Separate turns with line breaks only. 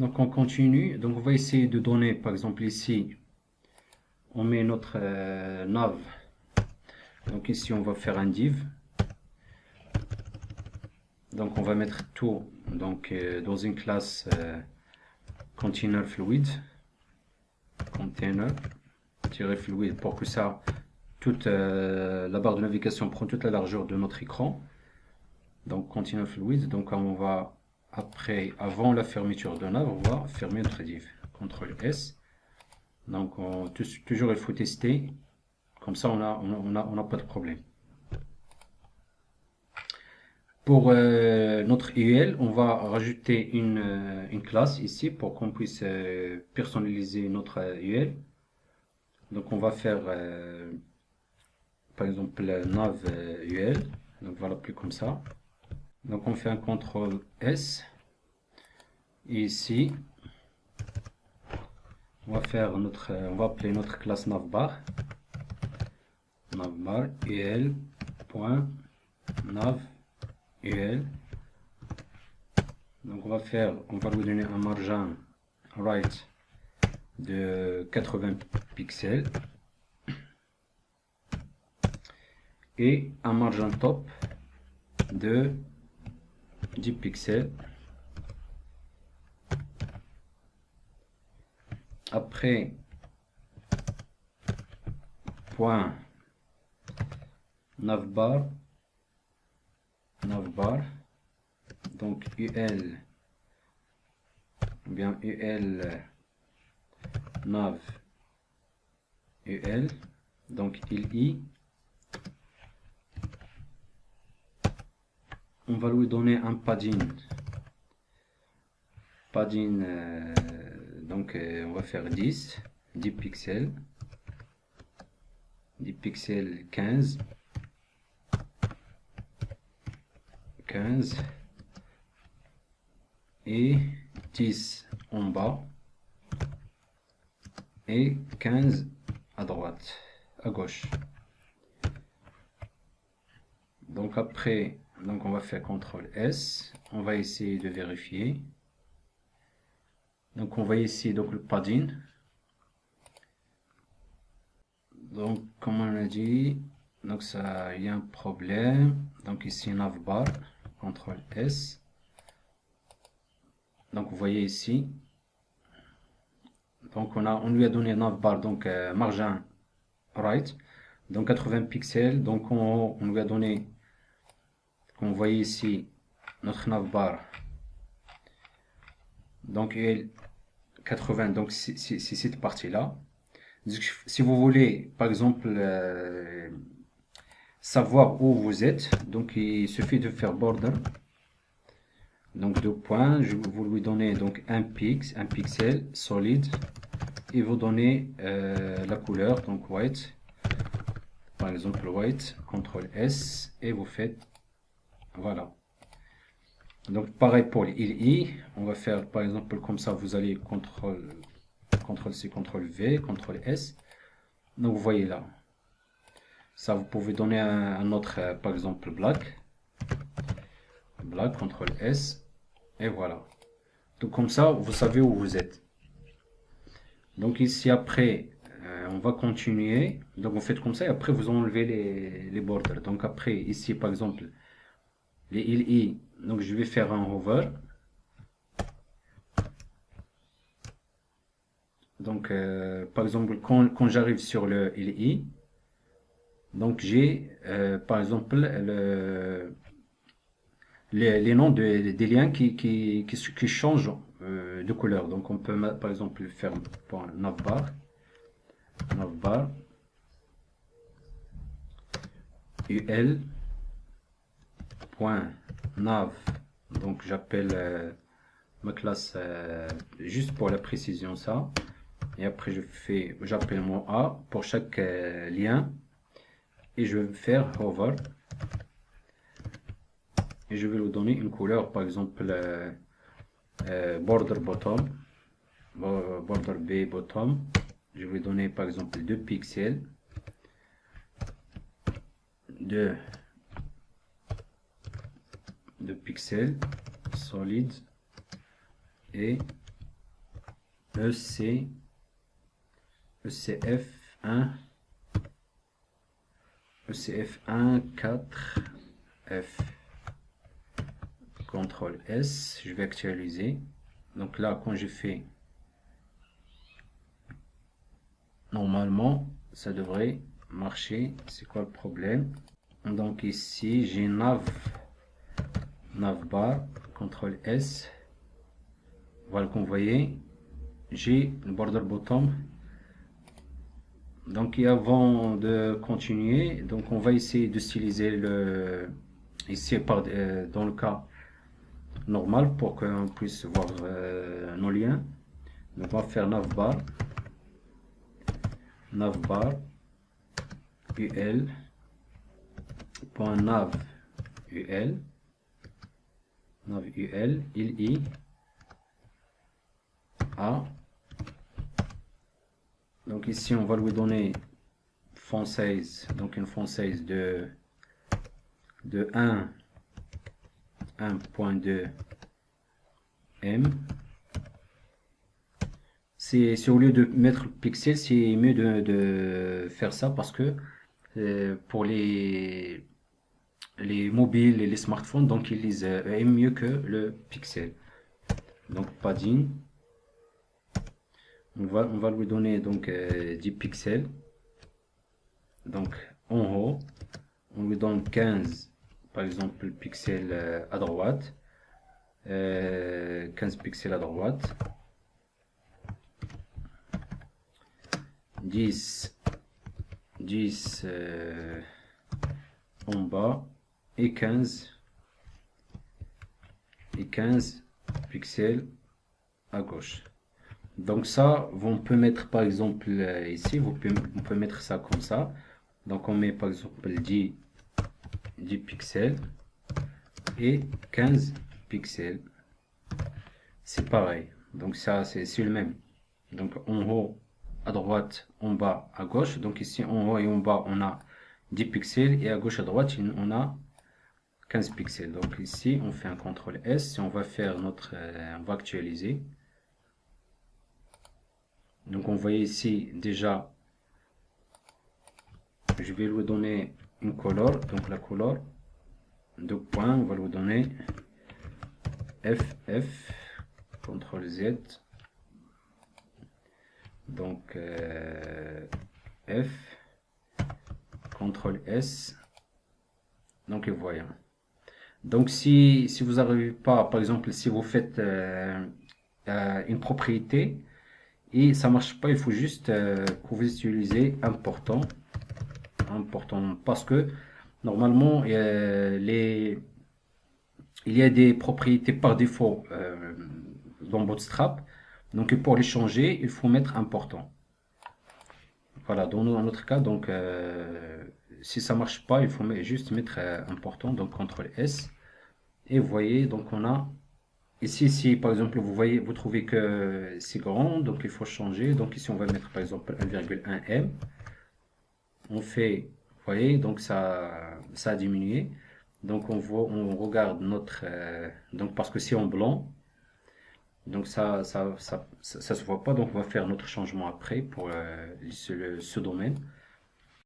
Donc on continue. Donc on va essayer de donner, par exemple ici, on met notre nav. Donc ici on va faire un div. Donc on va mettre tout donc dans une classe container fluid, container-fluid pour que ça toute la barre de navigation prend toute la largeur de notre écran. Donc container fluid. Donc on va après, avant la fermeture de nav, on va fermer notre div. CTRL S. Donc toujours il faut tester. Comme ça on n'a pas de problème. Pour notre UL, on va rajouter une classe ici pour qu'on puisse personnaliser notre UL. Donc on va faire par exemple nav UL. Donc voilà, plus comme ça. Donc on fait un CTRL S. Et ici, on va faire on va appeler notre classe navbar. Navbar UL.nav UL. Donc on va lui donner un margin right de 80 pixels et un margin top de 10 pixels. Après, point navbar, donc UL, ou bien UL nav UL, donc il on va lui donner un padding, donc on va faire 10 pixels, 10 pixels 15 et 10 en bas et 15 à droite, à gauche. Donc après, donc on va faire CTRL S, on va essayer de vérifier. Donc on va essayer donc le padding. Donc comme on a dit, donc ça il y a un problème. Donc ici navbar, CTRL S. Donc vous voyez ici. Donc on lui a donné navbar, donc margin right, donc 80 pixels. Donc on lui a donné, comme vous voyez ici, notre navbar. Donc il 80, donc c'est cette partie-là. Si vous voulez, par exemple, savoir où vous êtes, donc il suffit de faire border. Donc deux points, vous lui donnez donc un pixel solide et vous donnez la couleur, donc white. Par exemple white, CTRL S et vous faites, voilà. Donc pareil pour l'II, on va faire par exemple comme ça, vous allez CTRL C, CTRL V, CTRL S. Donc vous voyez là. Ça vous pouvez donner un autre, par exemple black, CTRL S, et voilà. Donc comme ça, vous savez où vous êtes. Donc ici après, on va continuer. Donc vous faites comme ça et après vous enlevez les borders. Donc après ici par exemple, les ILI, donc je vais faire un hover. Donc par exemple quand j'arrive sur le ILI, donc j'ai par exemple les noms des liens qui changent de couleur. Donc on peut par exemple faire navbar, ul.nav. Donc j'appelle ma classe juste pour la précision ça. Et après j'appelle mon A pour chaque lien. Et je vais faire hover. Et je vais lui donner une couleur, par exemple border bottom, border B bottom. Je vais donner par exemple 2 pixels, 2 pixels solide et EC, ECF1, ECF1, 4, F. CTRL S, je vais actualiser. Donc là, quand je fais, normalement, ça devrait marcher. C'est quoi le problème? Donc ici, j'ai navbar, CTRL S. Voilà, comme vous voyez, j'ai le border bottom. Donc, et avant de continuer, donc on va essayer de styliser le ici dans le cas normal pour qu'on puisse voir nos liens. Donc, on va faire navbar ul point nav ul il a. Donc ici on va lui donner font size, donc une font size de 1.2 m. C'est au lieu de mettre le pixel, c'est mieux de faire ça parce que pour les mobiles et les smartphones, donc ils lisent mieux que le pixel. Donc padding, on va lui donner donc 10 pixels. Donc en haut, on lui donne 15 par exemple pixels à droite, 15 pixels à droite, 10 en bas et 15 pixels à gauche. Donc ça, on peut mettre par exemple ici, on peut mettre ça comme ça. Donc on met par exemple 10 pixels et 15 pixels. C'est pareil. Donc ça, c'est le même. Donc en haut, à droite, en bas, à gauche. Donc ici, en haut et en bas, on a 10 pixels et à gauche, à droite, on a 15 pixels. Donc ici, on fait un CTRL S et on va faire on va actualiser. Donc on voit ici déjà, je vais lui donner une couleur. Donc la couleur, 2 points, on va lui donner FF, CTRL Z. Donc F, CTRL S. Donc voyons. Donc si vous n'arrivez pas, par exemple, si vous faites une propriété et ça marche pas, il faut juste que vous utilisez important parce que normalement il y a des propriétés par défaut dans Bootstrap. Donc pour les changer, il faut mettre important. Voilà, dans notre cas, donc si ça marche pas, il faut juste mettre important, donc CTRL S. Et vous voyez, donc on a ici, si par exemple vous voyez, vous trouvez que c'est grand, donc il faut changer. Donc ici on va mettre par exemple 1,1 m. On fait, vous voyez, donc ça a diminué. Donc on regarde notre, donc parce que c'est en blanc, donc ça se voit pas. Donc on va faire notre changement après pour ce domaine.